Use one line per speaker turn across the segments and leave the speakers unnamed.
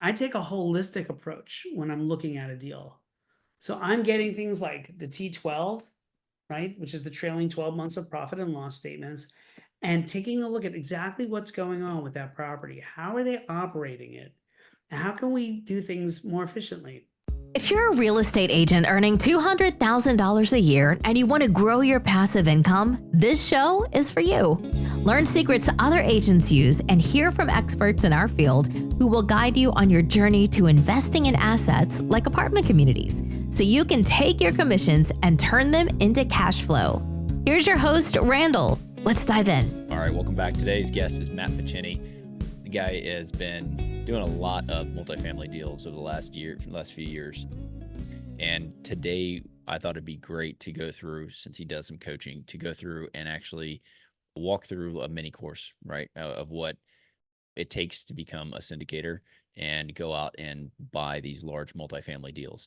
I take a holistic approach when I'm looking at a deal. So I'm getting things like the T12, right, which is the trailing 12 months of profit and loss statements, and taking a look at exactly what's going on with that property. How are they operating it? And how can we do things more efficiently?
If you're a real estate agent earning $200,000 a year and you want to grow your passive income, this show is for you. Learn secrets other agents use and hear from experts in our field who will guide you on your journey to investing in assets like apartment communities so you can take your commissions and turn them into cash flow. Here's your host, Randal. Let's dive in.
All right, welcome back. Today's guest is Matt Picheny. The guy has been doing a lot of multifamily deals over the last few years. And today I thought it'd be great to go through, since he does some coaching, to go through and actually walk through a mini course, right, of what it takes to become a syndicator and go out and buy these large multifamily deals.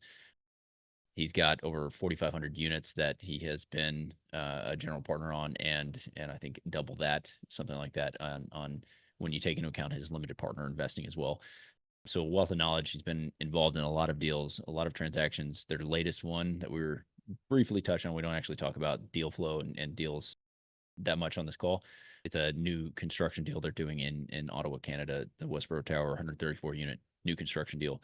He's got over 4,500 units that he has been a general partner on, and I think double that, something like that, on when you take into account his limited partner investing as well. So wealth of knowledge. He's been involved in a lot of deals, a lot of transactions. Their latest one that we were briefly touched on, we don't actually talk about deal flow and deals that much on this call. It's a new construction deal they're doing in Ottawa, Canada, the Westboro Tower, 134 unit new construction deal.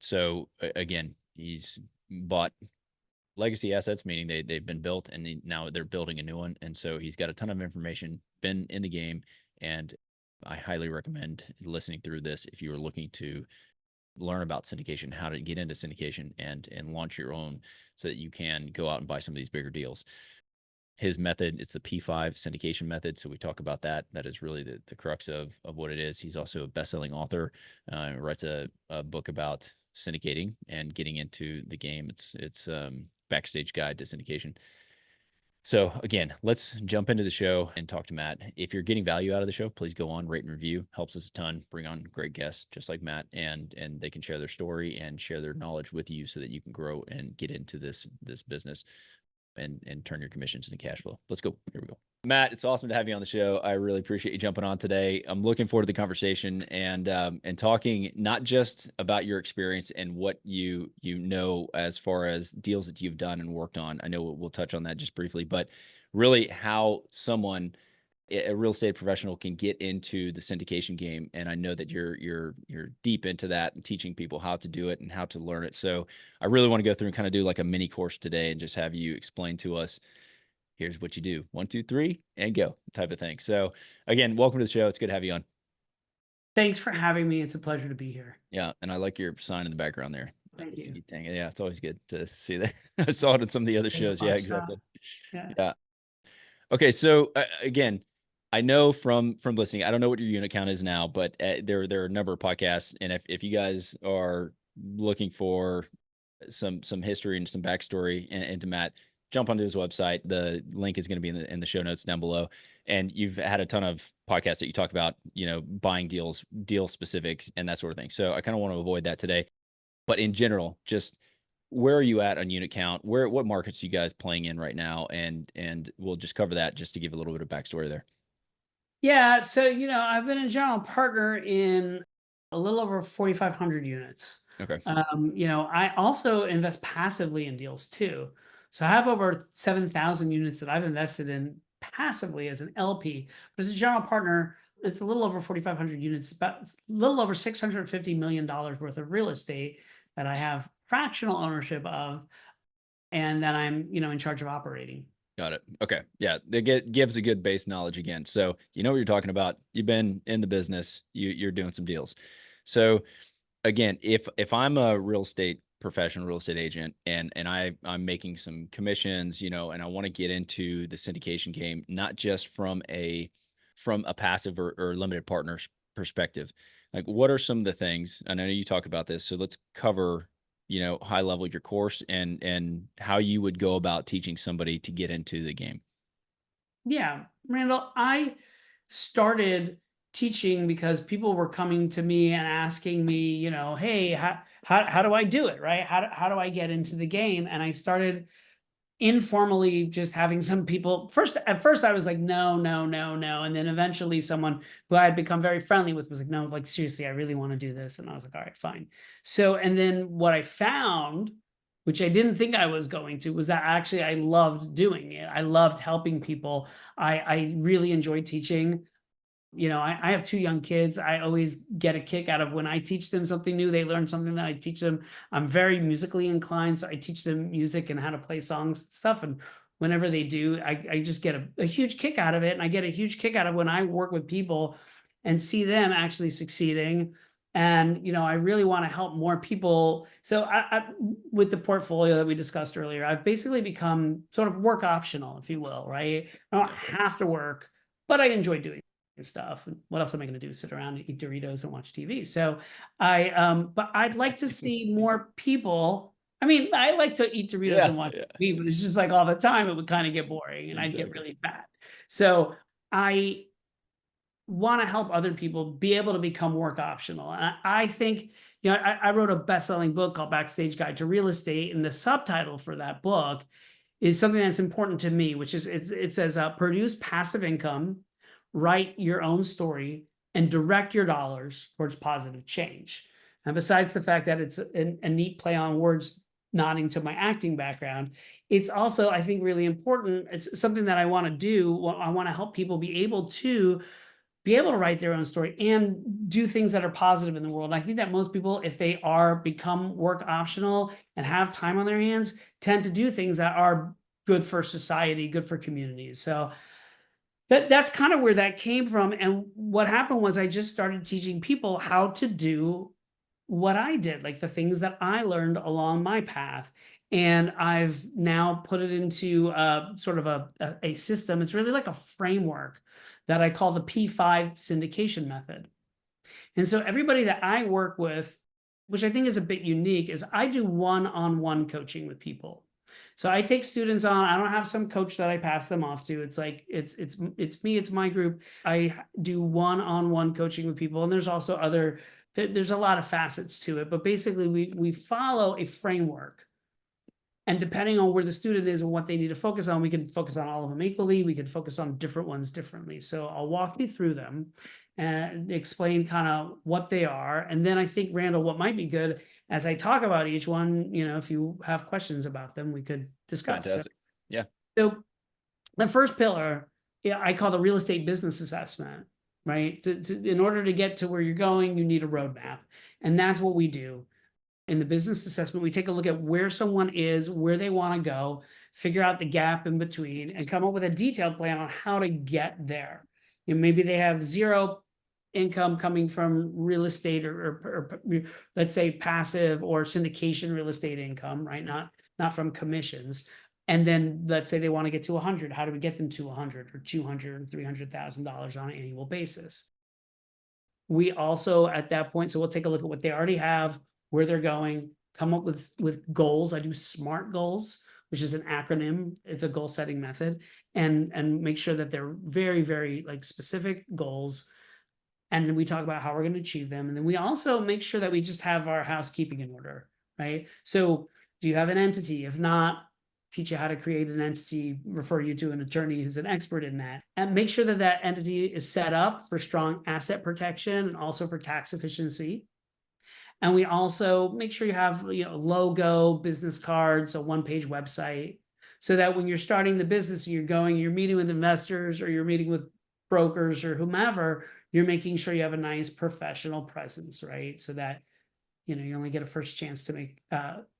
So again, he's bought legacy assets, meaning they've been built and now they're building a new one. And so he's got a ton of information, been in the game, and I highly recommend listening through this if you are looking to learn about syndication, how to get into syndication and launch your own so that you can go out and buy some of these bigger deals. His method, it's the P5 Syndication Method. So we talk about that. That is really the crux of what it is. He's also a best-selling author, writes a book about syndicating and getting into the game. It's Backstage Guide to Syndication. So again, let's jump into the show and talk to Matt. If you're getting value out of the show, please go on, rate and review. Helps us a ton. Bring on great guests just like Matt, and they can share their story and share their knowledge with you so that you can grow and get into this business and turn your commissions into cash flow. Let's go. Here we go. Matt, it's awesome to have you on the show. I really appreciate you jumping on today. I'm looking forward to the conversation and talking not just about your experience and what you know as far as deals that you've done and worked on. I know we'll touch on that just briefly, but really how someone, a real estate professional, can get into the syndication game. And I know that you're deep into that and teaching people how to do it and how to learn it. So I really want to go through and kind of do like a mini course today and just have you explain to us, here's what you do, 1, 2, 3, and go type of thing. So again, welcome to the show. It's good to have you on.
Thanks for having me. It's a pleasure to be here.
Yeah. And I like your sign in the background there.
Thank you.
Yeah. It's always good to see that. I saw it in some of the other shows. Yeah, exactly. Yeah. Okay. So again, I know from listening, I don't know what your unit count is now, but there are a number of podcasts. And if you guys are looking for some history and some backstory into Matt, jump onto his website. The link is going to be in the show notes down below. And you've had a ton of podcasts that you talk about, buying deals, deal specifics, and that sort of thing. So I kind of want to avoid that today. But in general, just where are you at on unit count? What markets are you guys playing in right now? And we'll just cover that just to give a little bit of backstory there.
Yeah. So, I've been a general partner in a little over 4,500 units.
Okay.
I also invest passively in deals too. So I have over 7,000 units that I've invested in passively as an LP. But as a general partner, it's a little over 4,500 units, about a little over $650 million worth of real estate that I have fractional ownership of, and that I'm, in charge of operating.
Got it. Okay. Yeah. It gives a good base knowledge again. So you know what you're talking about. You've been in the business. You're doing some deals. So again, if I'm a real estate professional, real estate agent, and I'm making some commissions, and I want to get into the syndication game, not just from a passive or limited partners perspective, like what are some of the things? I know you talk about this, so let's cover, high level your course and how you would go about teaching somebody to get into the game.
Yeah, Randall, I started teaching because people were coming to me and asking me, hey, how do I do it, right? How do I get into the game? And I started informally just having some people at first I was like, no, no, no, no. And then eventually someone who I had become very friendly with was like, no, like seriously, I really want to do this. And I was like, all right, fine. So, and then what I found, which I didn't think I was going to, was that actually I loved doing it. I loved helping people. I really enjoyed teaching. I have two young kids. I always get a kick out of when I teach them something new, they learn something that I teach them. I'm very musically inclined, so I teach them music and how to play songs and stuff. And whenever they do, I just get a huge kick out of it. And I get a huge kick out of when I work with people and see them actually succeeding. And I really want to help more people. So with the portfolio that we discussed earlier, I've basically become sort of work optional, if you will, right? I don't have to work, but I enjoy doing and stuff. And what else am I going to do? Sit around and eat Doritos and watch TV. So but I'd like to see more people. I mean, I like to eat Doritos and watch TV, but it's just like all the time, it would kind of get boring and I'd get really fat. So I want to help other people be able to become work optional. And I think, I wrote a best-selling book called Backstage Guide to Real Estate. And the subtitle for that book is something that's important to me, which is it says, produce passive income, write your own story, and direct your dollars towards positive change. And besides the fact that it's a neat play on words, nodding to my acting background, it's also, I think, really important. It's something that I want to do. I want to help people be able to write their own story and do things that are positive in the world. I think that most people, if they become work optional and have time on their hands, tend to do things that are good for society, good for communities. So that's kind of where that came from. And what happened was I just started teaching people how to do what I did, like the things that I learned along my path. And I've now put it into sort of a system. It's really like a framework that I call the P5 Syndication Method. And so everybody that I work with, which I think is a bit unique, is I do one-on-one coaching with people. So I take students on. I don't have some coach that I pass them off to. It's like it's me, it's my group. I do one-on-one coaching with people, and there's also there's a lot of facets to it, but basically we follow a framework. And depending on where the student is and what they need to focus on, we can focus on all of them equally. We can focus on different ones differently. So I'll walk you through them and explain kind of what they are. And then I think, Randall, what might be good as I talk about each one, if you have questions about them, we could discuss.
Fantastic. Yeah.
So the first pillar, I call the real estate business assessment, right? In order to get to where you're going, you need a roadmap. And that's what we do. In the business assessment, we take a look at where someone is, where they want to go, figure out the gap in between, and come up with a detailed plan on how to get there. Maybe they have zero income coming from real estate or let's say passive or syndication real estate income, right? Not from commissions. And then let's say they want to get to 100. How do we get them to 100 or 200 or $300,000 on an annual basis? We also, at that point, so we'll take a look at what they already have, where they're going, come up with goals. I do SMART goals, which is an acronym. It's a goal setting method, and make sure that they're very, very like specific goals. And then we talk about how we're going to achieve them. And then we also make sure that we just have our housekeeping in order, right? So do you have an entity? If not, teach you how to create an entity, refer you to an attorney who's an expert in that, and make sure that that entity is set up for strong asset protection and also for tax efficiency. And we also make sure you have, logo, business cards, a one-page website, so that when you're starting the business, you're meeting with investors or you're meeting with brokers or whomever, you're making sure you have a nice professional presence, right? So that, you only get a first chance to make, you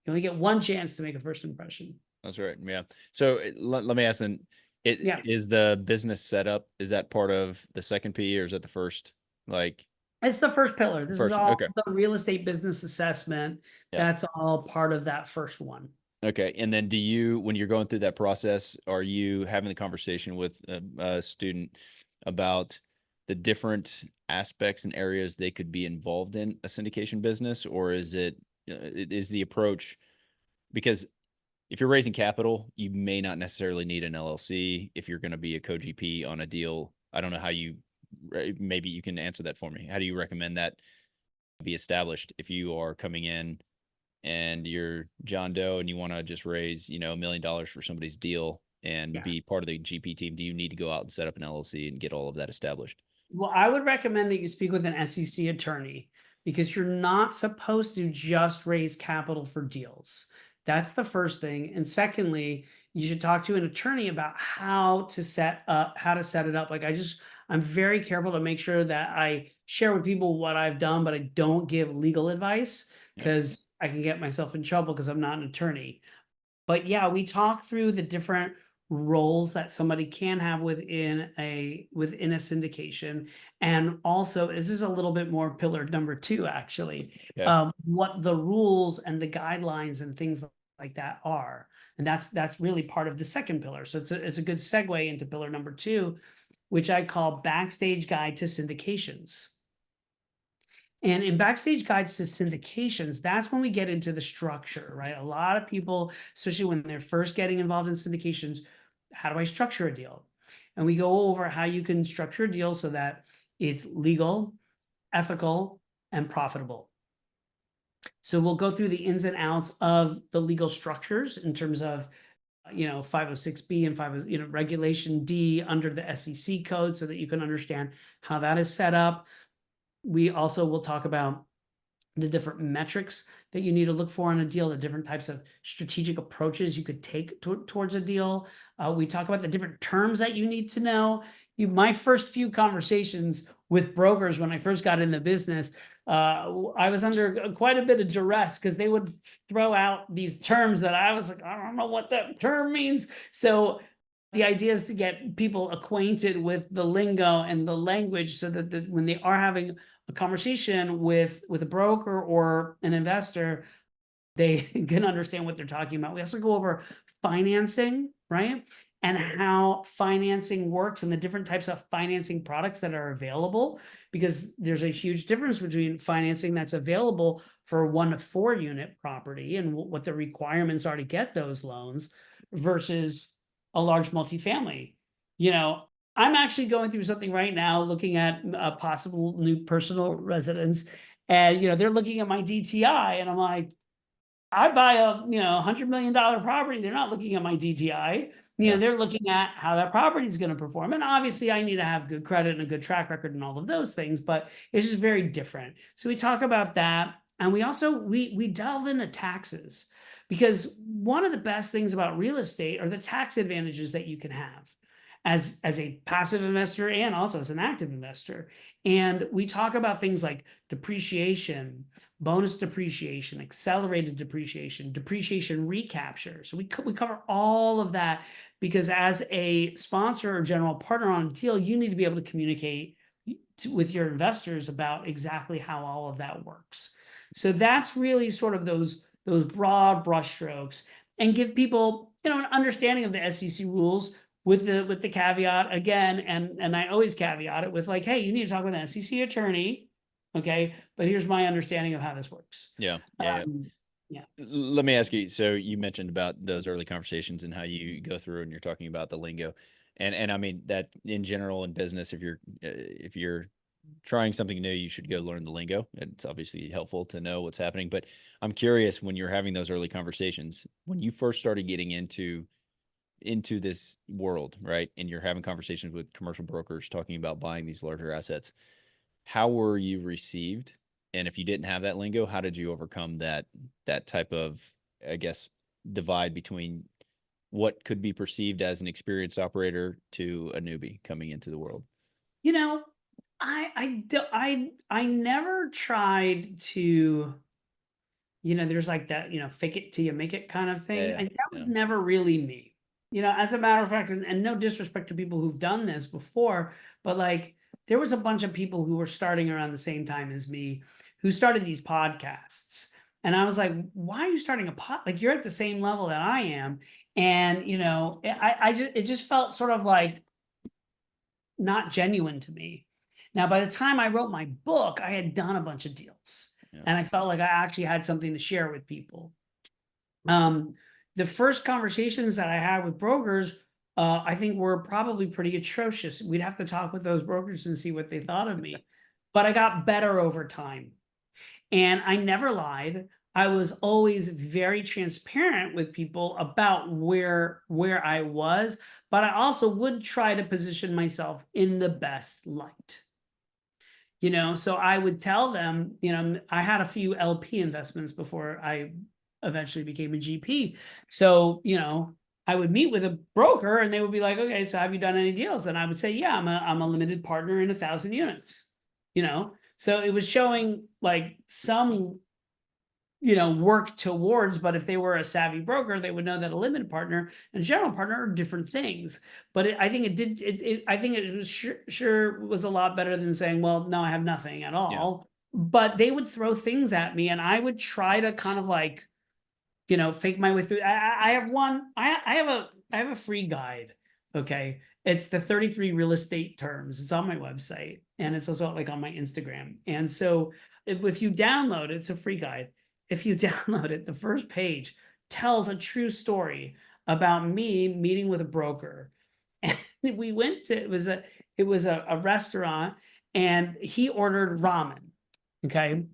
only get one chance to make a first impression.
That's right. Yeah. So let me ask then, is the business setup, is that part of the second P or is that the first?
It's the first pillar. This is all
okay.
the real estate business assessment. Yeah. That's all part of that first one.
Okay. And then when you're going through that process, are you having the conversation with a student about the different aspects and areas they could be involved in a syndication business? Or is is the approach, because if you're raising capital, you may not necessarily need an LLC if you're going to be a co-GP on a deal. I don't know maybe you can answer that for me. How do you recommend that be established if you are coming in and you're John Doe and you want to just raise, $1 million for somebody's deal and
Yeah.
be part of the GP team, do you need to go out and set up an LLC and get all of that established?
Well, I would recommend that you speak with an SEC attorney because you're not supposed to just raise capital for deals. That's the first thing. And secondly, you should talk to an attorney about how to set it up. I'm very careful to make sure that I share with people what I've done, but I don't give legal advice
Yeah.
because I can get myself in trouble because I'm not an attorney. But yeah, we talk through the different roles that somebody can have within a syndication. And also, this is a little bit more pillar number two, actually,
Okay.
what the rules and the guidelines and things like that are. And that's really part of the second pillar. So it's a good segue into pillar number two, which I call Backstage Guide to Syndications. And in Backstage Guides to Syndications, that's when we get into the structure, right? A lot of people, especially when they're first getting involved in syndications, how do I structure a deal? And we go over how you can structure a deal so that it's legal, ethical, and profitable. So we'll go through the ins and outs of the legal structures in terms of 506B and Regulation D under the SEC code so that you can understand how that is set up. We also will talk about the different metrics that you need to look for in a deal, the different types of strategic approaches you could take towards a deal. We talk about the different terms that you need to know. My first few conversations with brokers when I first got in the business, I was under quite a bit of duress because they would throw out these terms that I was like, I don't know what that term means. So the idea is to get people acquainted with the lingo and the language so that when they are having a conversation with a broker or an investor, they can understand what they're talking about. We also go over financing, right? And how financing works and the different types of financing products that are available, because there's a huge difference between financing that's available for 1 to 4 unit property and what the requirements are to get those loans versus a large multifamily. I'm actually going through something right now, looking at a possible new personal residence, and they're looking at my DTI, and I'm like, I buy a $100 million property. They're not looking at my DTI.
Yeah.
They're looking at how that property is going to perform. And obviously, I need to have good credit and a good track record and all of those things. But it's just very different. So we talk about that, and we also we delve into taxes, because one of the best things about real estate are the tax advantages that you can have as a passive investor and also as an active investor. And we talk about things like depreciation, bonus depreciation, accelerated depreciation, depreciation recapture. So we cover all of that, because as a sponsor or general partner on a deal, you need to be able to communicate with your investors about exactly how all of that works. So that's really sort of those broad brushstrokes, and give people an understanding of the SEC rules with the caveat again, and I always caveat it with like, hey, you need to talk with an SEC attorney. Okay, but here's my understanding of how this works.
Yeah.
Yeah.
Let me ask you. So you mentioned about those early conversations and how you go through and you're talking about the lingo, and I mean that in general in business, if you're trying something new, you should go learn the lingo. It's obviously helpful to know what's happening. But I'm curious, when you're having those early conversations, when you first started getting into this world, right, and you're having conversations with commercial brokers talking about buying these larger assets, how were you received? And if you didn't have that lingo, how did you overcome that type of, I guess, divide between what could be perceived as an experienced operator to a newbie coming into the world?
I never tried to, there's like that, fake it till you make it kind of thing.
Yeah,
And that was
yeah.
never really me. As a matter of fact, and no disrespect to people who've done this before, but like there was a bunch of people who were starting around the same time as me who started these podcasts. And I was like, why are you starting a pod? Like, you're at the same level that I am. And, it just felt sort of like not genuine to me. Now, by the time I wrote my book, I had done a bunch of deals,
Yeah.
and I felt like I actually had something to share with people. The first conversations that I had with brokers, I think were probably pretty atrocious. We'd have to talk with those brokers and see what they thought of me, but I got better over time. And I never lied. I was always very transparent with people about where I was, but I also would try to position myself in the best light. So I would tell them, I had a few LP investments before I eventually became a GP. So, I would meet with a broker and they would be like, okay, so have you done any deals? And I would say, yeah, I'm a limited partner in 1,000 units, so it was showing like some work towards, but if they were a savvy broker, they would know that a limited partner and a general partner are different things. But I think I think it was sure was a lot better than saying, well, no, I have nothing at
Yeah.
all. But they would throw things at me and I would try to kind of like, fake my way through. I have one, I have a free guide. Okay. It's the 33 real estate terms. It's on my website and it's also like on my Instagram. And so if you download it, it's a free guide. If you download it, the first page tells a true story about me meeting with a broker. And we went to, it was a restaurant and he ordered ramen. Okay.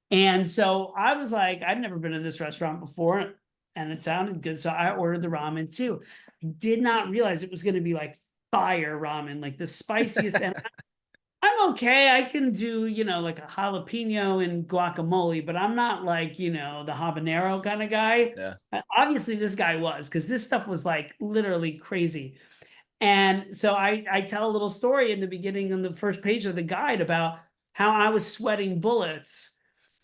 And so I was like, I'd never been in this restaurant before and it sounded good. So I ordered the ramen too. Did not realize it was going to be like fire ramen, like the spiciest. And I'm okay. I can do, like a jalapeno and guacamole, but I'm not like, the habanero kind of guy.
Yeah.
Obviously, this guy was, because this stuff was like literally crazy. And so I tell a little story in the beginning on the first page of the guide about how I was sweating bullets.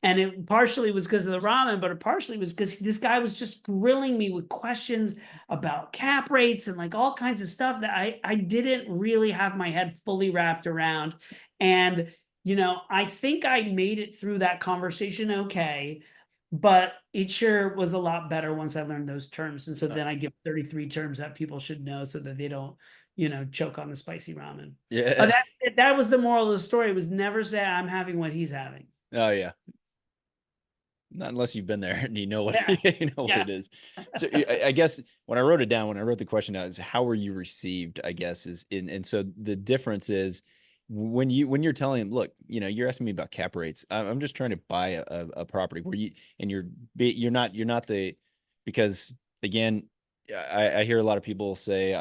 And it partially was because of the ramen, but it partially was because this guy was just grilling me with questions about cap rates and like all kinds of stuff that I didn't really have my head fully wrapped around. And, I think I made it through that conversation okay, but it sure was a lot better once I learned those terms. And so
Uh,
then I give 33 terms that people should know so that they don't, choke on the spicy ramen.
yeah.
That was the moral of the story, was never say I'm having what he's having.
Oh yeah. Not unless you've been there and you know what
Yeah.
you know what
Yeah.
it is. So I guess when I wrote it down, when I wrote the question down, is how were you received? I guess is in, and so the difference is when you're telling them, look, you're asking me about cap rates. I'm just trying to buy a property where you're not the, because again, I hear a lot of people say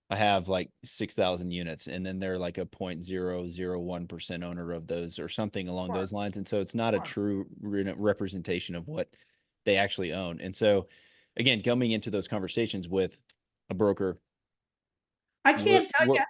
I have like 6,000 units and then they're like a 0.001% owner of those or something along
Sure.
those lines. And so it's not a
Sure.
true representation of what they actually own. And so again, coming into those conversations with a broker,
I
what,
can't tell
what,
you.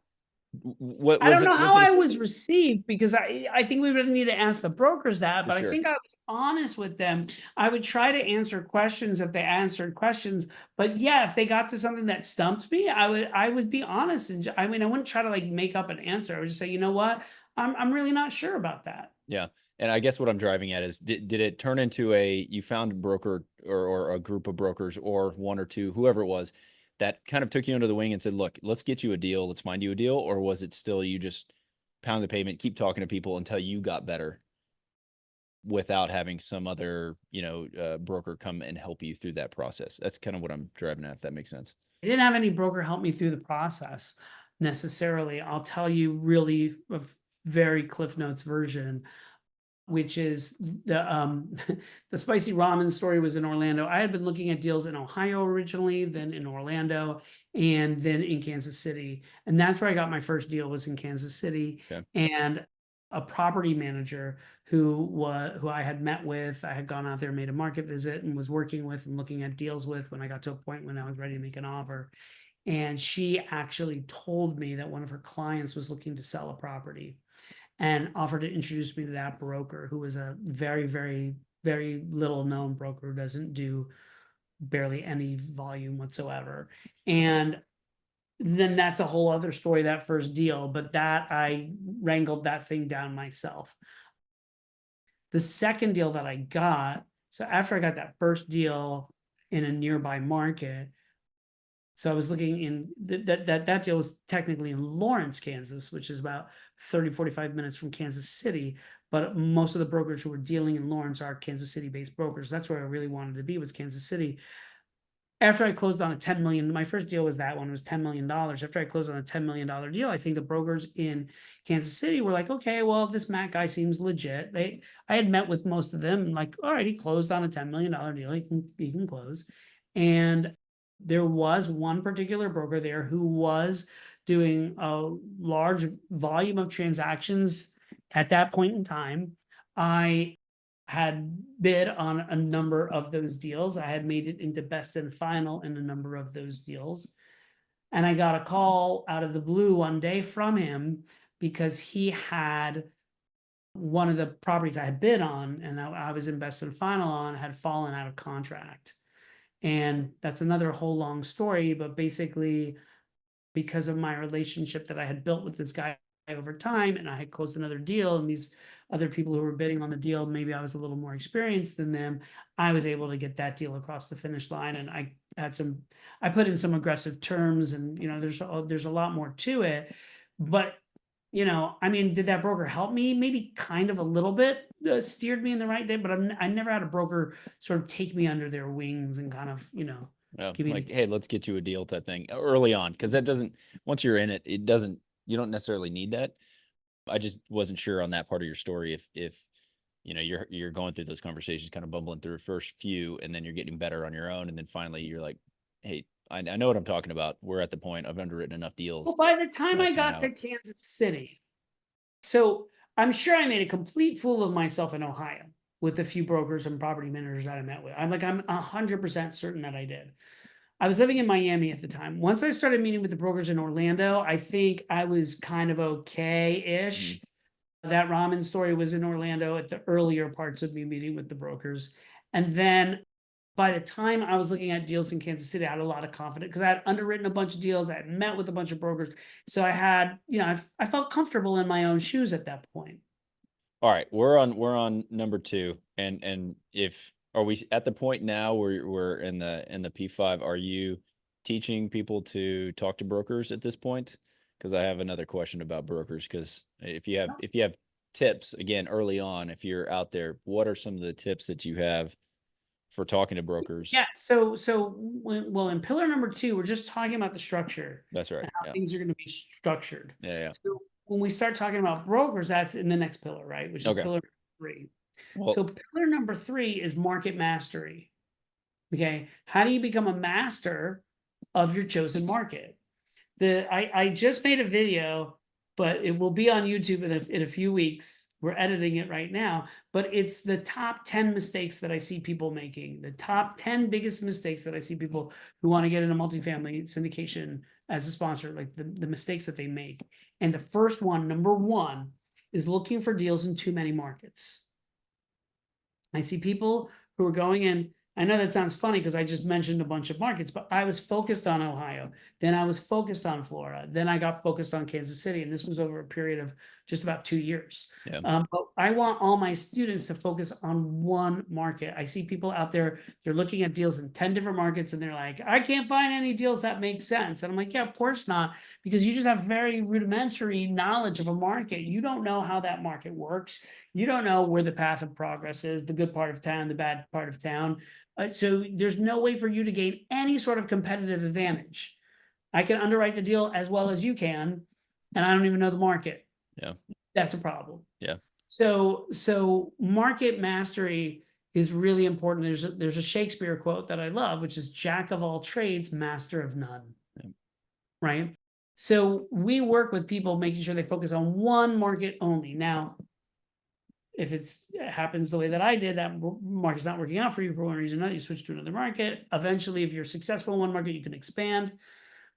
what
I
was
don't
it?
know
Was
how
it
I was received because I think we would need to ask the brokers that,
for
but I
sure?
think I was honest with them. I would try to answer questions if they answered questions, but yeah, if they got to something that stumped me, I would be honest and I mean I wouldn't try to like make up an answer. I would just say, you know what, I'm really not sure about that.
Yeah. And I guess what I'm driving at is did it turn into you found a broker or a group of brokers or one or two, whoever it was, that kind of took you under the wing and said, look, let's get you a deal. Let's find you a deal. Or was it still you just pound the pavement, keep talking to people until you got better without having some other, broker come and help you through that process? That's kind of what I'm driving at, if that makes sense.
I didn't have any broker help me through the process necessarily. I'll tell you really a very Cliff Notes version, which is the spicy ramen story was in Orlando. I had been looking at deals in Ohio originally, then in Orlando, and then in Kansas City. And that's where I got my first deal, was in Kansas City.
Okay.
And a property manager who I had met with, I had gone out there, made a market visit, and was working with and looking at deals with when I got to a point when I was ready to make an offer. And she actually told me that one of her clients was looking to sell a property and offered to introduce me to that broker, who was a very, very, very little known broker who doesn't do barely any volume whatsoever. And then that's a whole other story, that first deal, but that I wrangled that thing down myself. The second deal that I got, so after I got that first deal in a nearby market, so I was looking in that deal was technically in Lawrence, Kansas, which is about 30, 45 minutes from Kansas City. But most of the brokers who were dealing in Lawrence are Kansas City based brokers. That's where I really wanted to be, was Kansas City. after I closed on a 10 million, my first deal was that one was $10 million. After I closed on a $10 million deal, I think the brokers in Kansas City were like, okay, well, this Matt guy seems legit. I had met with most of them, like, all right, he closed on a $10 million deal. He can close. And there was one particular broker there who was doing a large volume of transactions at that point in time. I had bid on a number of those deals. I had made it into best and final in a number of those deals. And I got a call out of the blue one day from him because he had one of the properties I had bid on and I was in best and final on had fallen out of contract. And that's another whole long story, but basically, because of my relationship that I had built with this guy over time, and I had closed another deal, and these other people who were bidding on the deal, maybe I was a little more experienced than them, I was able to get that deal across the finish line. And I put in some aggressive terms, and there's a lot more to it. But I mean, did that broker help me? Maybe kind of a little bit, steered me in the right day, but I never had a broker sort of take me under their wings and kind of, give me
like, hey, let's get you a deal type thing early on. Cause that doesn't, once you're in it, you don't necessarily need that. I just wasn't sure on that part of your story. If you're going through those conversations, kind of bumbling through first few, and then you're getting better on your own. And then finally you're like, hey, I know what I'm talking about. We're at the point I've underwritten enough deals.
Well, by the time
That's
I
kinda
got to Kansas City, so I'm sure I made a complete fool of myself in Ohio with the few brokers and property managers that I met with. I'm 100% certain that I did. I was living in Miami at the time. Once I started meeting with the brokers in Orlando, I think I was kind of okay-ish. That ramen story was in Orlando at the earlier parts of me meeting with the brokers. And then by the time I was looking at deals in Kansas City, I had a lot of confidence because I had underwritten a bunch of deals. I had met with a bunch of brokers. So I had, I felt comfortable in my own shoes at that point.
All right, we're on number 2, and are we at the point now where we're in the P5? Are you teaching people to talk to brokers at this point? Because I have another question about brokers. Because if you have tips again early on, if you're out there, what are some of the tips that you have for talking to brokers?
Yeah. Well, in pillar number 2, we're just talking about the structure
That's right.
and how
Yeah.
things are going to be structured.
Yeah.
So when we start talking about brokers, that's in the next pillar, right? Which is
Okay.
pillar 3.
Well,
So pillar number 3 is market mastery. Okay. How do you become a master of your chosen market? I just made a video, but it will be on YouTube in a few weeks. We're editing it right now, but it's the top 10 mistakes that I see people making, the top 10 biggest mistakes that I see people who want to get into multifamily syndication as a sponsor, like the mistakes that they make. And the first one, number 1, is looking for deals in too many markets. I see people who are going in. I know that sounds funny because I just mentioned a bunch of markets, but I was focused on Ohio. Then I was focused on Florida. Then I got focused on Kansas City. And this was over a period of just about 2 years.
Yeah.
But I want all my students to focus on one market. I see people out there, they're looking at deals in 10 different markets and they're like, I can't find any deals that make sense. And I'm like, yeah, of course not, because you just have very rudimentary knowledge of a market. You don't know how that market works. You don't know where the path of progress is, the good part of town, the bad part of town. So there's no way for you to gain any sort of competitive advantage. I can underwrite the deal as well as you can, and I don't even know the market.
Yeah.
That's a problem.
Yeah.
So market mastery is really important. There's a Shakespeare quote that I love, which is "Jack of all trades, master of none."
Yeah.
Right? So we work with people making sure they focus on one market only. Now, if it happens the way that I did, that market's not working out for you for one reason or another, you switch to another market. Eventually, if you're successful in one market, you can expand.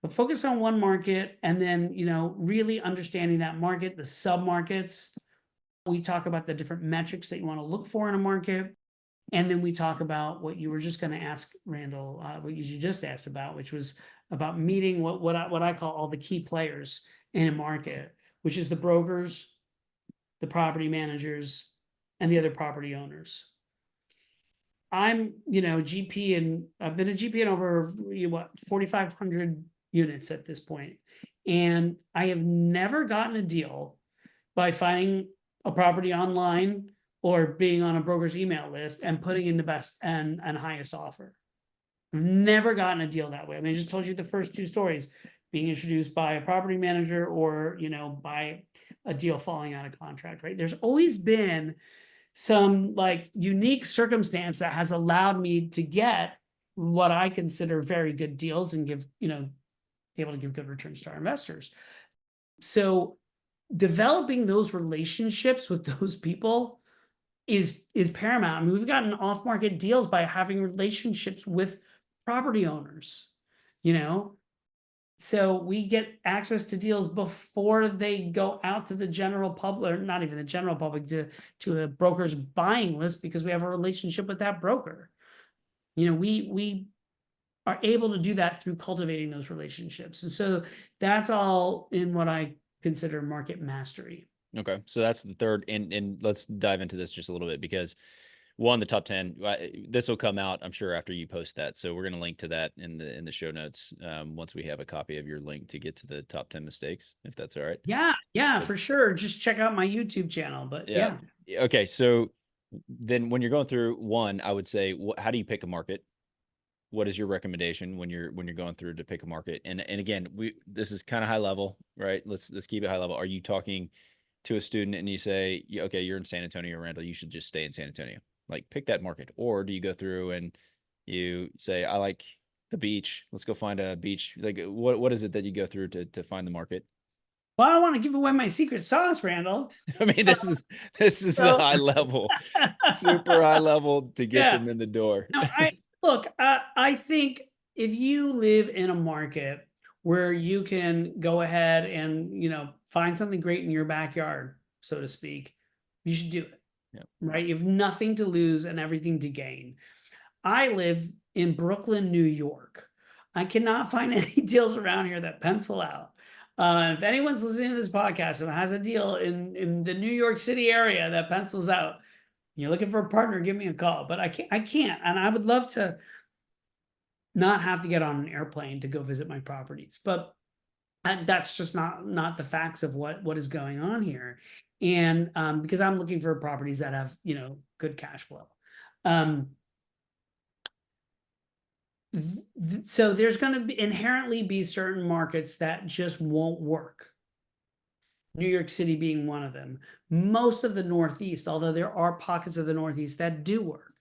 But focus on one market, and then really understanding that market, the sub markets. We talk about the different metrics that you want to look for in a market, and then we talk about what you were just going to ask, Randal, what you just asked about, which was about meeting what I call all the key players in a market, which is the brokers, the property managers, and the other property owners. I'm, GP, and I've been a GP in over 4,500 units at this point. And I have never gotten a deal by finding a property online or being on a broker's email list and putting in the best and highest offer. I've never gotten a deal that way. I mean, I just told you the first two stories, being introduced by a property manager or, by a deal falling out of contract, right? There's always been some like unique circumstance that has allowed me to get what I consider very good deals and give, able to give good returns to our investors. So developing those relationships with those people is paramount. I mean, we've gotten off-market deals by having relationships with property owners, you know. So we get access to deals before they go out to the general public, or not even the general public, to a broker's buying list because we have a relationship with that broker. We are able to do that through cultivating those relationships. And so that's all in what I consider market mastery.
Okay. So that's the third. And let's dive into this just a little bit because the top 10, this will come out, I'm sure, after you post that. So we're going to link to that in the show notes once we have a copy of your link to get to the top 10 mistakes, if that's all right.
Yeah, for sure. Just check out my YouTube channel. But yeah.
Okay. So then when you're going through one, I would say, how do you pick a market? What is your recommendation when you're going through to pick a market? And again, this is kind of high level, right? Let's keep it high level. Are you talking to a student and you say, okay, you're in San Antonio or Randall, you should just stay in San Antonio, like pick that market? Or do you go through and you say, I like the beach, let's go find a beach? Like what is it that you go through to find the market?
Well, I don't want to give away my secret sauce, Randall.
I mean, this is the high level, super high level to get them in the door.
No, I think if you live in a market where you can go ahead and, find something great in your backyard, so to speak, you should do it.
Yeah.
Right? You have nothing to lose and everything to gain. I live in Brooklyn, New York. I cannot find any deals around here that pencil out. If anyone's listening to this podcast and has a deal in the New York City area that pencils out, you're looking for a partner, give me a call. But I can't. And I would love to not have to get on an airplane to go visit my properties. But that's just not the facts of what is going on here. And because I'm looking for properties that have, good cash flow. So there's going to be inherently be certain markets that just won't work. New York City being one of them. Most of the Northeast, although there are pockets of the Northeast that do work.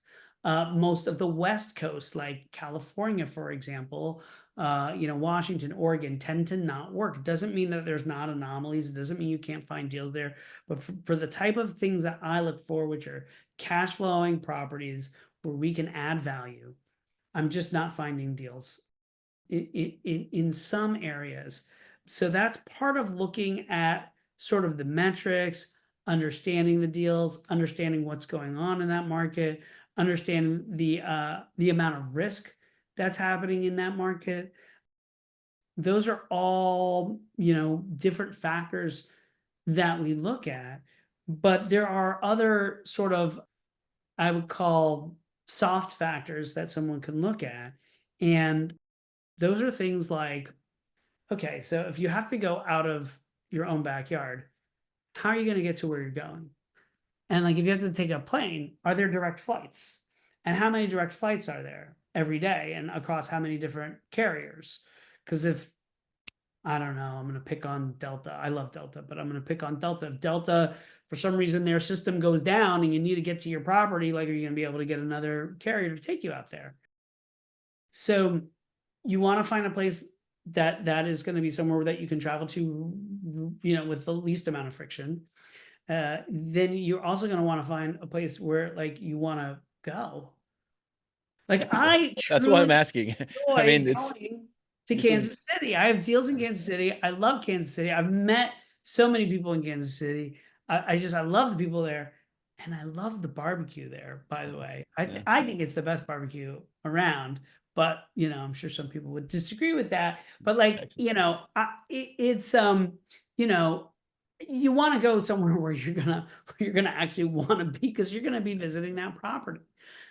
Most of the West Coast, like California, for example, Washington, Oregon, tend to not work. It doesn't mean that there's not anomalies. It doesn't mean you can't find deals there. But for the type of things that I look for, which are cash flowing properties where we can add value, I'm just not finding deals in some areas. So that's part of looking at sort of the metrics, understanding the deals, understanding what's going on in that market, understanding the amount of risk that's happening in that market. Those are all, different factors that we look at. But there are other sort of, I would call, soft factors that someone can look at. And those are things like, okay, so if you have to go out of your own backyard, how are you going to get to where you're going? And like, if you have to take a plane, are there direct flights? And how many direct flights are there every day and across how many different carriers? Because if, I don't know, I'm going to pick on Delta. I love Delta, but I'm going to pick on Delta. If Delta, for some reason, their system goes down and you need to get to your property, like, are you going to be able to get another carrier to take you out there? So you want to find a place that is going to be somewhere that you can travel to, with the least amount of friction. Then you're also going to want to find a place where like you want to go. Like
that's why I'm asking. I mean, it's
going to Kansas City. I have deals in Kansas City. I love Kansas City. I've met so many people in Kansas City. I love the people there, and I love the barbecue there. By the way, I think it's the best barbecue around. But I'm sure some people would disagree with that. But like, it's you want to go somewhere where you're gonna actually want to be, because you're gonna be visiting that property.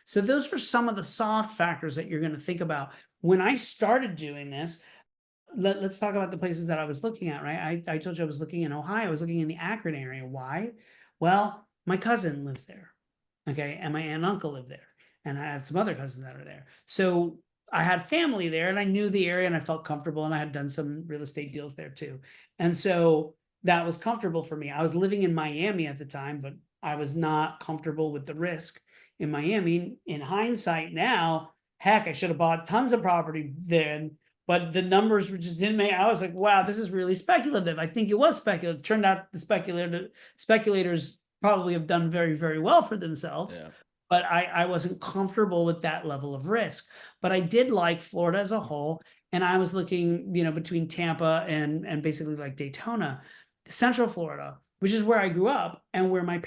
So those are some of the soft factors that you're gonna think about. When I started doing this, let's talk about the places that I was looking at, right? I told you I was looking in Ohio. I was looking in the Akron area. Why? Well, my cousin lives there, okay, and my aunt and uncle live there, and I have some other cousins that are there. So I had family there and I knew the area and I felt comfortable and I had done some real estate deals there too. And so that was comfortable for me. I was living in Miami at the time, but I was not comfortable with the risk in Miami. In hindsight now, heck, I should have bought tons of property then, but the numbers just didn't make. I was like, wow, this is really speculative. I think it was speculative. Turned out the speculators probably have done very, very well for themselves.
Yeah.
But I wasn't comfortable with that level of risk. But I did like Florida as a whole. And I was looking, between Tampa and basically like Daytona, Central Florida, which is where I grew up and where my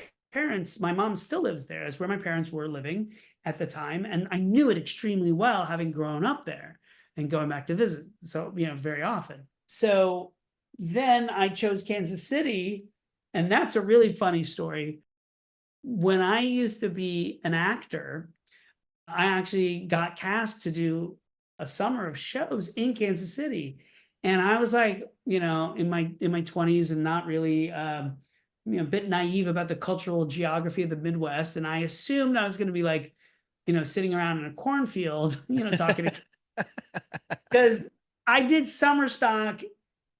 mom still lives there. It's where my parents were living at the time. And I knew it extremely well, having grown up there and going back to visit. So, very often. So then I chose Kansas City. And that's a really funny story. When I used to be an actor, I actually got cast to do a summer of shows in Kansas City. And I was like, in my 20s and not really a bit naive about the cultural geography of the Midwest. And I assumed I was going to be like, sitting around in a cornfield, talking to, because I did summer stock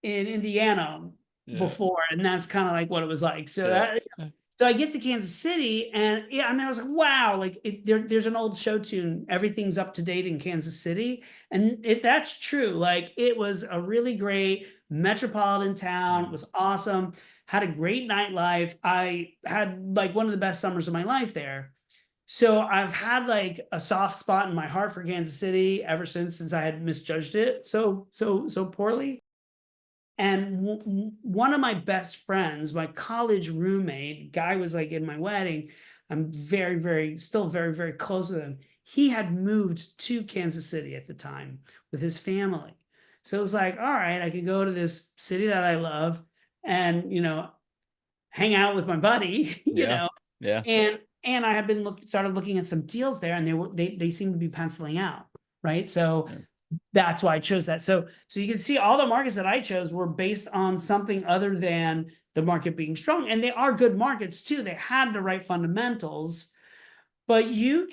in Indiana
Yeah.
before, and that's kind of like what it was like. So
Yeah.
so I get to Kansas City, and yeah, I mean, I was like, wow, like there's an old show tune, everything's up to date in Kansas City, and that's true. Like it was a really great metropolitan town. It was awesome. Had a great nightlife. I had like one of the best summers of my life there. So I've had like a soft spot in my heart for Kansas City ever since I had misjudged it so poorly. And one of my best friends, my college roommate, guy was like in my wedding. I'm very, very, still very, very close with him. He had moved to Kansas City at the time with his family. So it was like, all right, I could go to this city that I love and, hang out with my buddy,
Yeah. Yeah.
and I had been started looking at some deals there and they seemed to be penciling out. Right. So
Yeah.
that's why I chose that. So you can see all the markets that I chose were based on something other than the market being strong. And they are good markets too. They had the right fundamentals, but you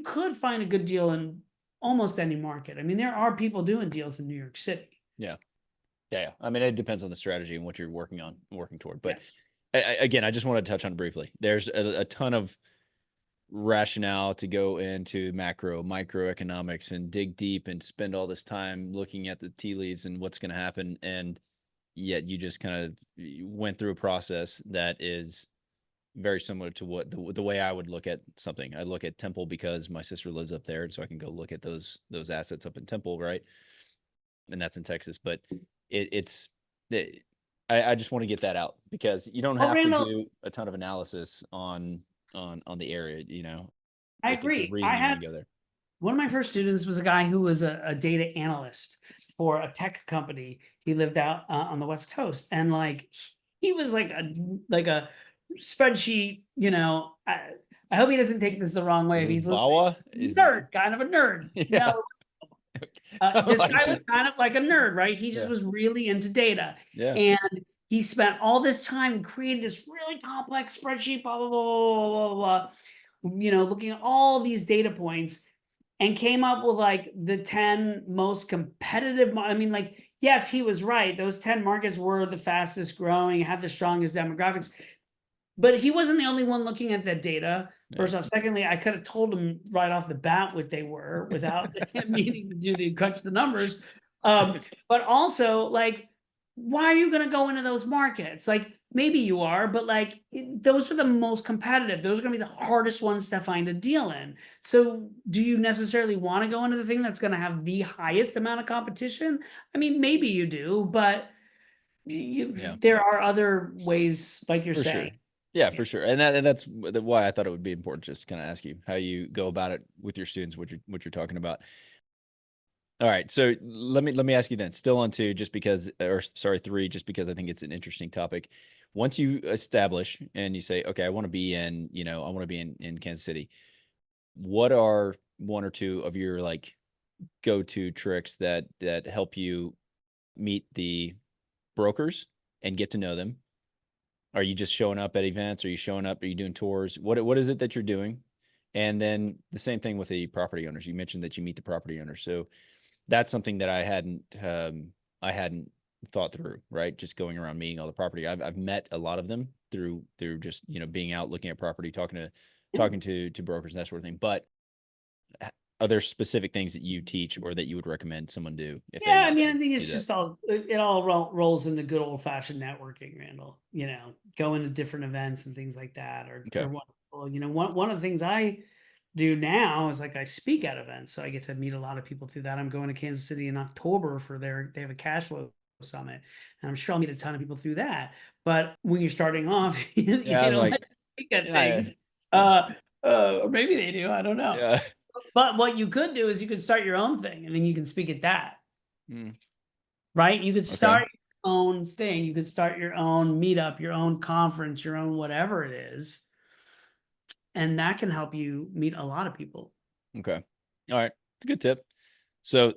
could find a good deal in almost any market. I mean, there are people doing deals in New York City.
Yeah. Yeah. I mean, it depends on the strategy and what you're working toward. But
Yeah.
again, I just want to touch on briefly. There's a ton of rationale to go into microeconomics and dig deep and spend all this time looking at the tea leaves and what's going to happen. And yet you just kind of went through a process that is very similar to what the way I would look at something. I look at Temple because my sister lives up there, and so I can go look at those assets up in Temple, right? And that's in Texas. But it's I just want to get that out because you don't
Oh,
have to
Randall,
do a ton of analysis on the area,
I
if it's a
agree.
reason you want to go there.
One of my first students was a guy who was a data analyst for a tech company. He lived out on the West Coast, and like he was like a spreadsheet. I hope he doesn't take this the wrong way. If he's a
Vawa
nerd, kind of a nerd.
Yeah.
No, this guy was kind of like a nerd, right? He just
Yeah.
was really into data,
Yeah.
and he spent all this time and created this really complex spreadsheet, blah blah blah blah blah blah. Looking at all these data points and came up with like the 10 most competitive. I mean, like, yes, he was right. Those 10 markets were the fastest growing, had the strongest demographics, but he wasn't the only one looking at that data. First off. Secondly, I could have told him right off the bat what they were without him needing to do the crunch the numbers. But also, like, why are you going to go into those markets? Like, maybe you are, but like, those are the most competitive. Those are going to be the hardest ones to find a deal in. So, do you necessarily want to go into the thing that's going to have the highest amount of competition? I mean, maybe you do, but there are other ways, like you're
For
saying.
sure. Yeah, for sure. And that's why I thought it would be important just to kind of ask you how you go about it with your students, what you're talking about. All right. So let me ask you then, still on two, just because, or sorry, three, just because I think it's an interesting topic. Once you establish and you say, okay, I want to be in Kansas City. What are one or two of your like go-to tricks that help you meet the brokers and get to know them? Are you just showing up at events? Are you showing up? Are you doing tours? What is it that you're doing? And then the same thing with the property owners. You mentioned that you meet the property owners. So that's something that I hadn't thought through, right? Just going around meeting all the property. I've met a lot of them through just, being out, looking at property, talking to brokers and that sort of thing. But are there specific things that you teach or that you would recommend someone do if they
Yeah, I
want
mean, I
to
think
do
it's
that?
just it all rolls into good old fashioned networking, Randall. Going to different events and things like that are
Okay.
wonderful. One of the things I do now is like I speak at events, so I get to meet a lot of people through that. I'm going to Kansas City in October for they have a cash flow summit, and I'm sure I'll meet a ton of people through that. But when you're starting off,
Yeah, I'm
let
like,
them speak at
yeah,
things.
yeah,
Or maybe they do. I don't know.
yeah.
But what you could do is you could start your own thing, and then you can speak at that.
Mm,
Right? You could
okay.
start your own thing. You could start your own meetup, your own conference, your own whatever it is. And that can help you meet a lot of people.
Okay. All right. It's a good tip. So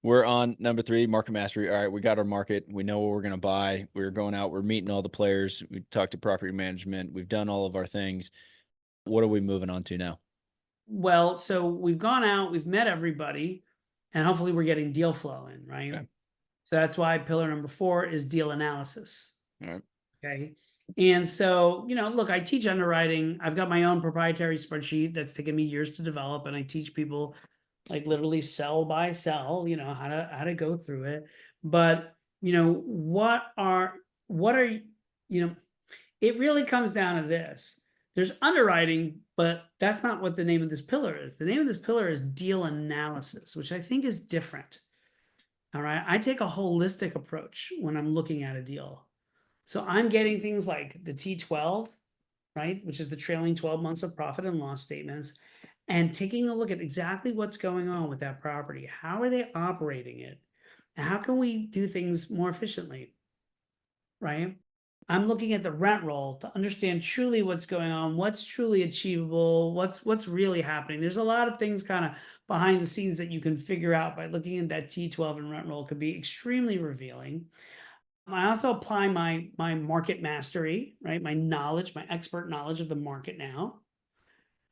we're on number 3, market mastery. All right. We got our market. We know what we're going to buy. We're going out. We're meeting all the players. We talked to property management. We've done all of our things. What are we moving on to now?
Well, so we've gone out, we've met everybody, and hopefully we're getting deal flow in, right?
Okay.
So that's why pillar number 4 is deal analysis.
All right.
Okay. And so, look, I teach underwriting. I've got my own proprietary spreadsheet that's taken me years to develop, and I teach people like literally sell by sell, how to go through it. But, what are it really comes down to this. There's underwriting, but that's not what the name of this pillar is. The name of this pillar is deal analysis, which I think is different. All right. I take a holistic approach when I'm looking at a deal. So I'm getting things like the T12, right, which is the trailing 12 months of profit and loss statements, and taking a look at exactly what's going on with that property. How are they operating it? And how can we do things more efficiently, right? I'm looking at the rent roll to understand truly what's going on, what's truly achievable, what's really happening. There's a lot of things kind of behind the scenes that you can figure out by looking at that T12 and rent roll. Could be extremely revealing. I also apply my market mastery, right? My knowledge, my expert knowledge of the market now.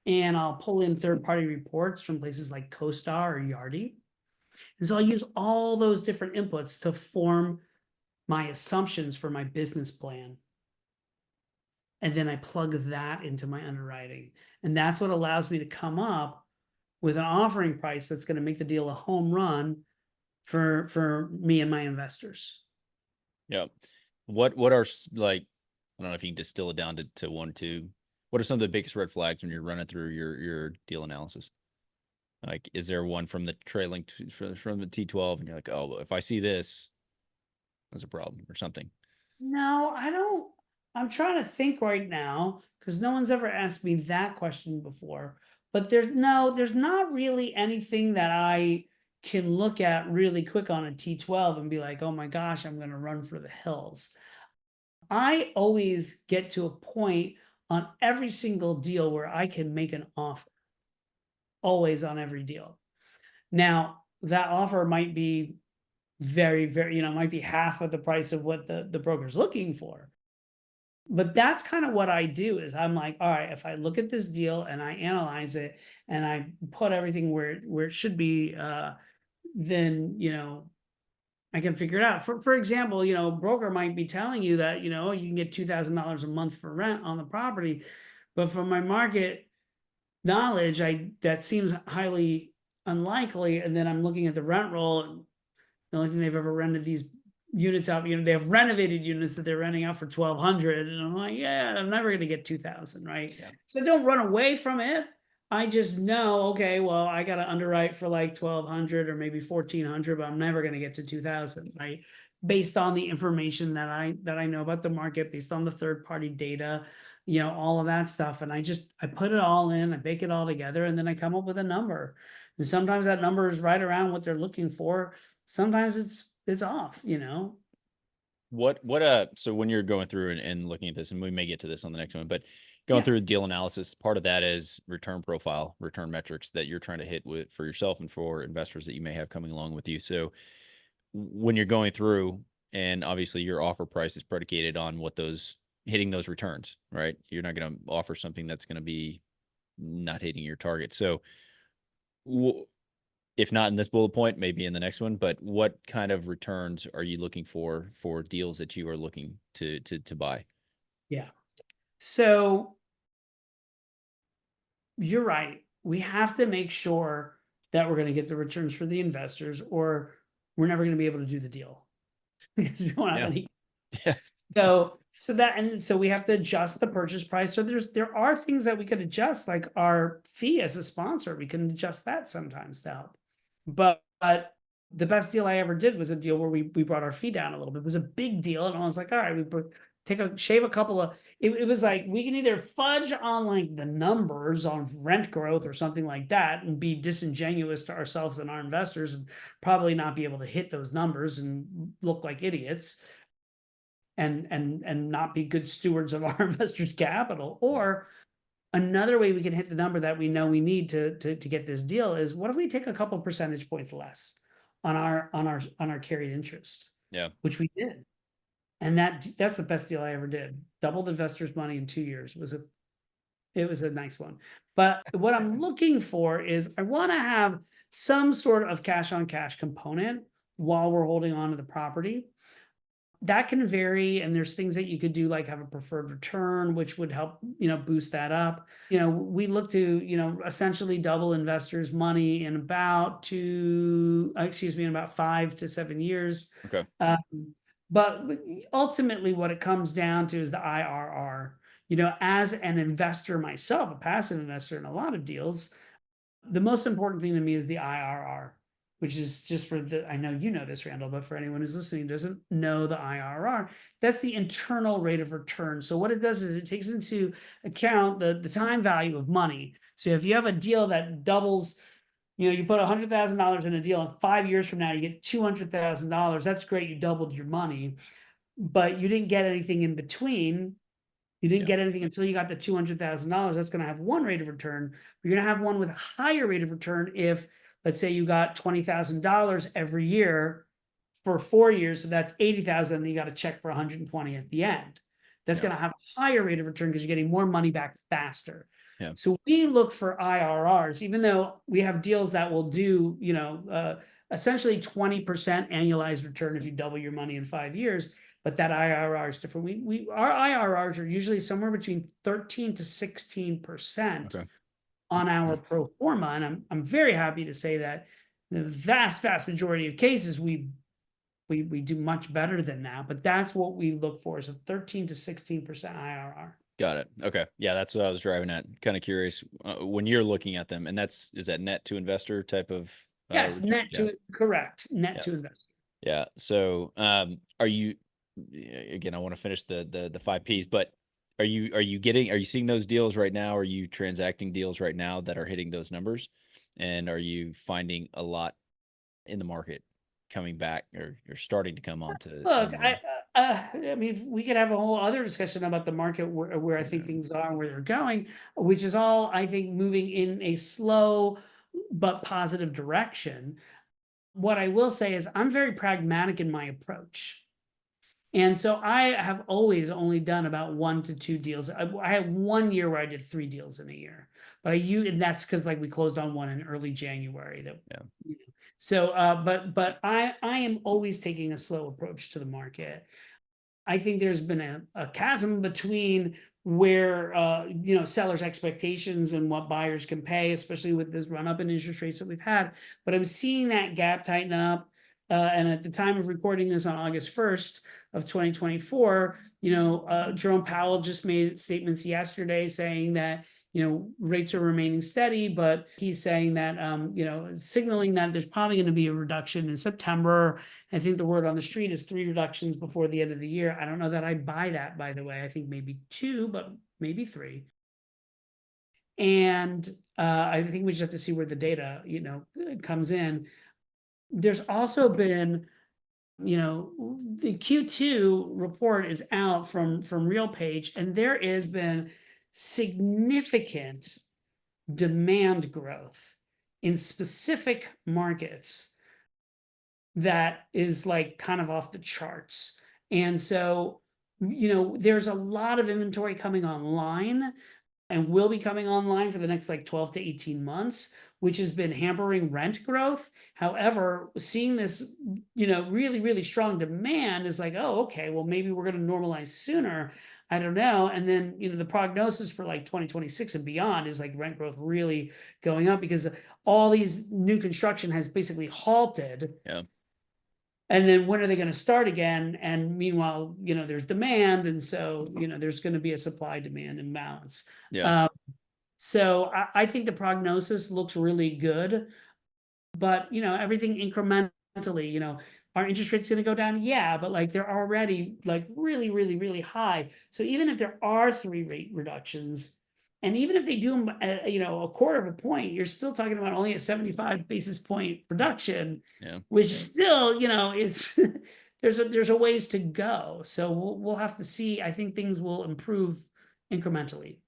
And I'll pull in third-party reports from places like CoStar or Yardi. And so I'll use all those different inputs to form my assumptions for my business plan. And then I plug that into my underwriting. And that's what allows me to come up with an offering price that's going to make the deal a home run for me and my investors.
Yeah. What are like, I don't know if you can distill it down to 1, 2. What are some of the biggest red flags when you're running through your deal analysis? Like, is there one from the trailing from the T12 and you're like, oh, if I see this, that's a problem or something?
No, I don't. I'm trying to think right now because no one's ever asked me that question before. But there's not really anything that I can look at really quick on a T12 and be like, oh my gosh, I'm going to run for the hills. I always get to a point on every single deal where I can make an offer, always on every deal. Now, that offer might be very, very, might be half of the price of what the broker's looking for. But that's kind of what I do is I'm like, all right, if I look at this deal and I analyze it and I put everything where it should be, then I can figure it out. For example, broker might be telling you that you can get $2,000 a month for rent on the property, but from my market knowledge, that seems highly unlikely. And then I'm looking at the rent roll, and the only thing they've ever rented these units out, they have renovated units that they're renting out for 1,200, and I'm like, yeah, I'm never going to get 2,000, right?
Yeah.
So don't run away from it. I just know, okay, well, I got to underwrite for like 1,200 or maybe 1,400, but I'm never going to get to 2,000, right? Based on the information that I know about the market, based on the third party data, all of that stuff, and I put it all in, I bake it all together, and then I come up with a number. And sometimes that number is right around what they're looking for. Sometimes it's off.
So when you're going through and looking at this, and we may get to this on the next one, but going
Yeah.
through deal analysis, part of that is return profile, return metrics that you're trying to hit with for yourself and for investors that you may have coming along with you. So when you're going through, and obviously your offer price is predicated on hitting those returns, right? You're not going to offer something that's going to be not hitting your target. So w- if not in this bullet point, maybe in the next one, but what kind of returns are you looking for deals that you are looking to buy?
Yeah. So you're right. We have to make sure that we're going to get the returns for the investors, or we're never going to be able to do the deal because we don't have
Yeah.
any.
Yeah.
So we have to adjust the purchase price. So there are things that we could adjust, like our fee as a sponsor. We can adjust that sometimes to help. But the best deal I ever did was a deal where we brought our fee down a little bit. It was a big deal, and I was like, all right, shave a couple of. It was like we can either fudge on like the numbers on rent growth or something like that, and be disingenuous to ourselves and our investors, and probably not be able to hit those numbers and look like idiots and not be good stewards of our investors' capital. Or another way we can hit the number that we know we need to get this deal is, what if we take a couple percentage points less on our carried interest,
Yeah.
which we did. And that's the best deal I ever did. Doubled investors' money in 2 years. It was a nice one. But what I'm looking for is, I want to have some sort of cash on cash component while we're holding on to the property. That can vary, and there's things that you could do, like have a preferred return, which would help, boost that up. We look to, essentially double investors' money in about 5 to 7 years.
Okay.
But ultimately, what it comes down to is the IRR. As an investor myself, a passive investor in a lot of deals, the most important thing to me is the IRR, which is just I know you know this, Randall, but for anyone who's listening doesn't know the IRR, that's the internal rate of return. So what it does is it takes into account the time value of money. So if you have a deal that doubles, you put $100,000 in a deal, and 5 years from now you get $200,000. That's great, you doubled your money, but you didn't get anything in between. You didn't
Yeah.
get anything until you got the $200,000. That's going to have one rate of return. You're going to have one with a higher rate of return if, let's say, you got $20,000 every year for 4 years. So that's 80,000. And you got a check for 120 at the end. That's
Yeah.
going to have a higher rate of return because you're getting more money back faster.
Yeah.
So we look for IRRs, even though we have deals that will do, essentially 20% annualized return if you double your money in 5 years. But that IRR is different. Our IRRs are usually somewhere between 13 to 16%
Okay.
on our pro forma, and I'm very happy to say that the vast majority of cases we do much better than that. But that's what we look for, is a 13 to 16% IRR.
Got it. Okay. Yeah, that's what I was driving at. Kind of curious when you're looking at them, and is that net to investor type of
Yes,
return? Yeah.
correct, net
Yeah.
to investor.
Yeah. So, are you, again, I want to finish the 5 Ps, but are you seeing those deals right now? Are you transacting deals right now that are hitting those numbers? And are you finding a lot in the market coming back, or starting to come onto
Look,
online?
I mean, we could have a whole other discussion about the market, where I think
Yeah.
things are and where they're going, which is all, I think, moving in a slow but positive direction. What I will say is, I'm very pragmatic in my approach. And so I have always only done about 1 to 2 deals. I had 1 year where I did 3 deals in a year, but and that's because, like, we closed on one in early January.
Yeah.
So, but I am always taking a slow approach to the market. I think there's been a chasm between where sellers' expectations and what buyers can pay, especially with this run up in interest rates that we've had. But I'm seeing that gap tighten up. And at the time of recording this on August 1st of 2024, Jerome Powell just made statements yesterday saying that rates are remaining steady, but he's saying that signaling that there's probably going to be a reduction in September. I think the word on the street is 3 reductions before the end of the year. I don't know that I buy that, by the way. I think maybe 2, but maybe 3. And I think we just have to see where the data, comes in. There's also been, the Q2 report is out from RealPage, and there has been significant demand growth in specific markets that is, like, kind of off the charts. And so, there's a lot of inventory coming online. and will be coming online for the next like 12 to 18 months, which has been hampering rent growth. However, seeing this, really, really strong demand is like, oh, okay, well, maybe we're going to normalize sooner. I don't know. And then, the prognosis for like 2026 and beyond is like rent growth really going up because all these new construction has basically halted.
Yeah.
And then when are they going to start again? And meanwhile, there's demand. And so, there's going to be a supply demand imbalance.
Yeah.
So I think the prognosis looks really good, but everything incrementally, are interest rates going to go down? Yeah, but like they're already like really, really, really high. So even if there are 3 rate reductions, and even if they do them, a quarter of a point, you're still talking about only a 75 basis point reduction,
Yeah.
which still, it's there's a ways to go. So we'll have to see. I think things will improve incrementally.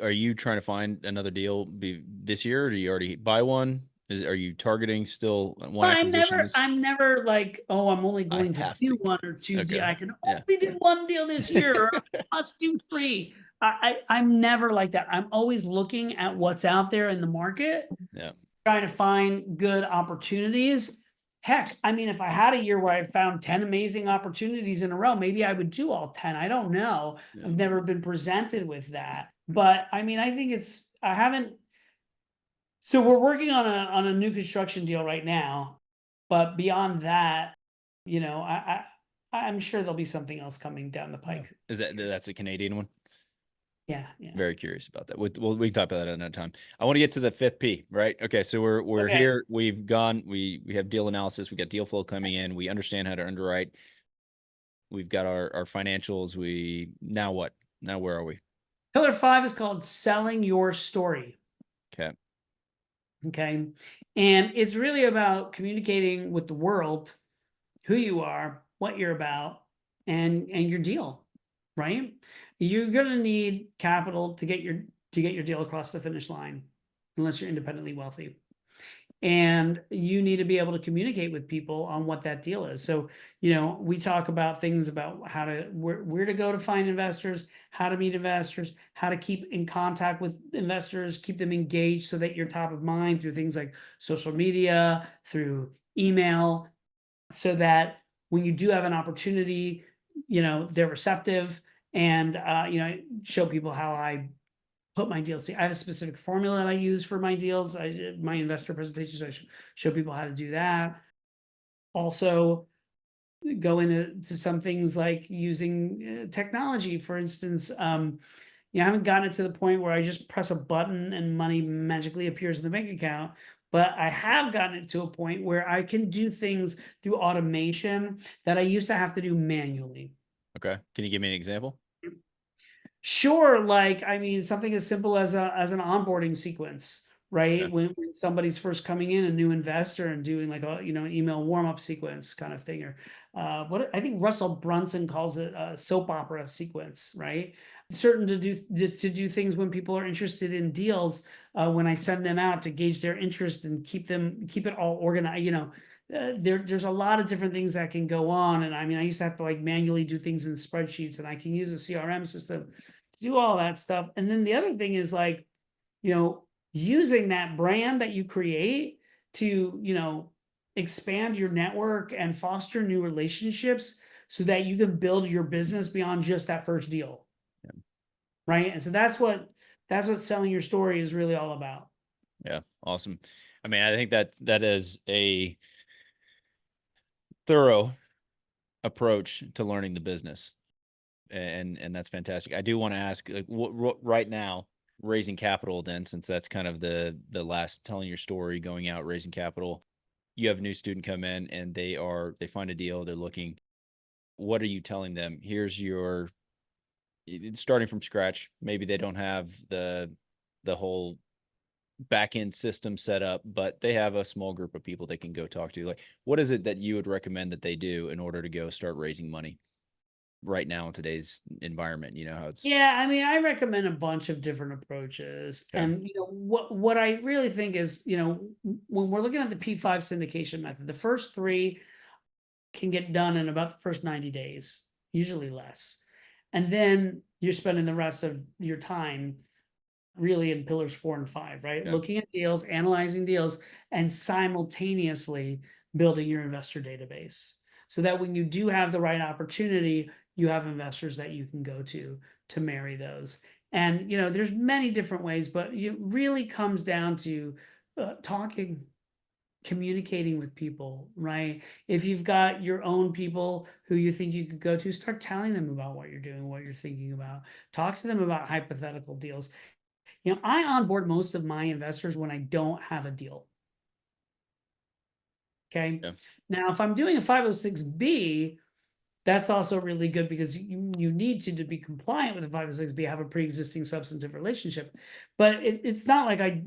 Are you trying to find another deal this year, or do you already buy one? Are you targeting still one
Well,
acquisition
I'm never like, oh, I'm only
I
going to
have
do
to.
1 or 2 deals.
Okay.
I can
Yeah.
only do 1 deal this year, or I must do 3. I'm never like that. I'm always looking at what's out there in the market,
Yeah.
trying to find good opportunities. Heck, I mean, if I had a year where I found 10 amazing opportunities in a row, maybe I would do all 10. I don't know.
Yeah.
I've never been presented with that. But I mean, I think I haven't. So we're working on a new construction deal right now, but beyond that, I'm sure there'll be something else coming down the pike.
That's a Canadian one?
Yeah, yeah.
Very curious about that. We can talk about that another time. I want to get to the 5th P, right? Okay, so we're
Okay.
here. We've gone. We have deal analysis. We got deal flow coming in. We understand how to underwrite. We've got our financials. Now what? Now where are we?
Pillar 5 is called selling your story.
Okay.
Okay. And it's really about communicating with the world who you are, what you're about, and your deal, right? You're going to need capital to get your deal across the finish line, unless you're independently wealthy. And you need to be able to communicate with people on what that deal is. So, we talk about things about where to go to find investors, how to meet investors, how to keep in contact with investors, keep them engaged so that you're top of mind through things like social media, through email, so that when you do have an opportunity, they're receptive. And show people how I put my deals. I have a specific formula that I use for my deals. My investor presentations, I show people how to do that. Also, go into some things like using technology. For instance, I haven't gotten it to the point where I just press a button and money magically appears in the bank account. But I have gotten it to a point where I can do things through automation that I used to have to do manually.
Okay. Can you give me an example?
Sure, like I mean, something as simple as an onboarding sequence, right?
Okay.
When somebody's first coming in, a new investor, and doing like an email warm up sequence kind of thing, or what I think Russell Brunson calls it a soap opera sequence, right? Certain to do things when people are interested in deals, when I send them out to gauge their interest and keep it all organized, there's a lot of different things that can go on. And I mean, I used to have to like manually do things in spreadsheets, and I can use a CRM system to do all that stuff. And then the other thing is like, using that brand that you create to, expand your network and foster new relationships so that you can build your business beyond just that first deal.
Yeah.
Right. And so that's what selling your story is really all about.
Yeah. Awesome. I mean, I think that is a thorough approach to learning the business. And that's fantastic. I do want to ask, like, right now, raising capital, then, since that's kind of the last, telling your story, going out, raising capital, you have a new student come in and they find a deal, they're looking. What are you telling them? Here's it's starting from scratch. Maybe they don't have the whole back end system set up, but they have a small group of people they can go talk to. Like, what is it that you would recommend that they do in order to go start raising money right now in today's environment? You know how it's.
Yeah, I mean, I recommend a bunch of different approaches.
Okay.
And what I really think is, when we're looking at the P5 syndication method, the first 3 can get done in about the first 90 days, usually less. And then you're spending the rest of your time really in pillars 4 and 5, right?
Yeah.
Looking at deals, analyzing deals, and simultaneously building your investor database so that when you do have the right opportunity, you have investors that you can go to marry those. And, there's many different ways, but it really comes down to talking, communicating with people, right? If you've got your own people who you think you could go to, start telling them about what you're doing, what you're thinking about. Talk to them about hypothetical deals. I onboard most of my investors when I don't have a deal. Okay.
Yeah.
Now, if I'm doing a 506B, that's also really good because you need to be compliant with the 506B, have a pre-existing substantive relationship. But it's not like I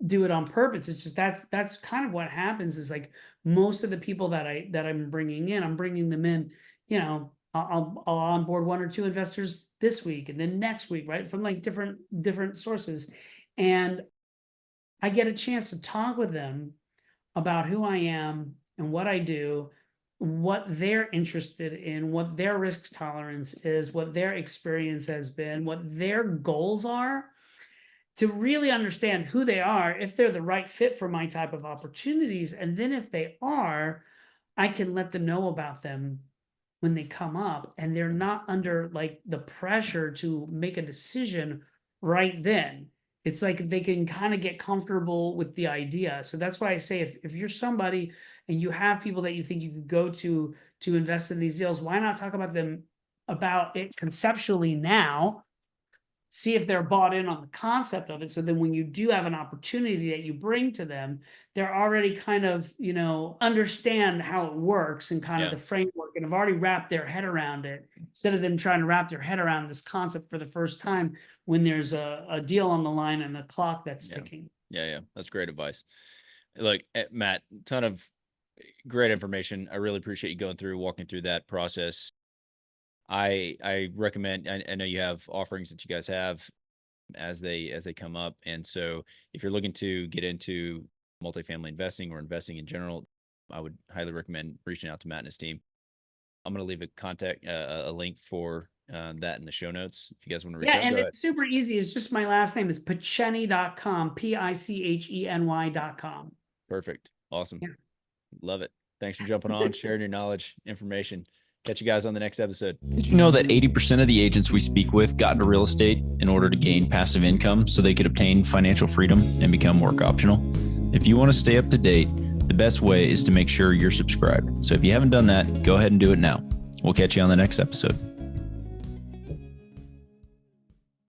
do it on purpose. It's just that's kind of what happens is like most of the people that I'm bringing in, I'm bringing them in, I'll onboard 1 or 2 investors this week and then next week, right? From like different sources. And I get a chance to talk with them about who I am and what I do, what they're interested in, what their risk tolerance is, what their experience has been, what their goals are, to really understand who they are, if they're the right fit for my type of opportunities. And then if they are, I can let them know about them when they come up and they're not under like the pressure to make a decision right then. It's like they can kind of get comfortable with the idea. So that's why I say if you're somebody and you have people that you think you could go to invest in these deals, why not talk about it conceptually now? See if they're bought in on the concept of it. So then when you do have an opportunity that you bring to them, they're already kind of, understand how it works and kind of
Yeah.
the framework and have already wrapped their head around it, instead of them trying to wrap their head around this concept for the first time when there's a deal on the line and a clock that's ticking.
Yeah. That's great advice. Look, Matt, ton of great information. I really appreciate you going through, walking through that process. I recommend, I know you have offerings that you guys have as they come up. And so if you're looking to get into multifamily investing or investing in general, I would highly recommend reaching out to Matt and his team. I'm going to leave a link for that in the show notes. If you guys want to reach out,
and
go ahead.
it's super easy. It's just my last name is Picheny.com, Picheny.com.
Perfect. Awesome.
Yeah.
Love it. Thanks for jumping on, sharing your knowledge, information. Catch you guys on the next episode.
Did you know that 80% of the agents we speak with got into real estate in order to gain passive income so they could obtain financial freedom and become work optional? If you want to stay up to date, the best way is to make sure you're subscribed. So if you haven't done that, go ahead and do it now. We'll catch you on the next episode.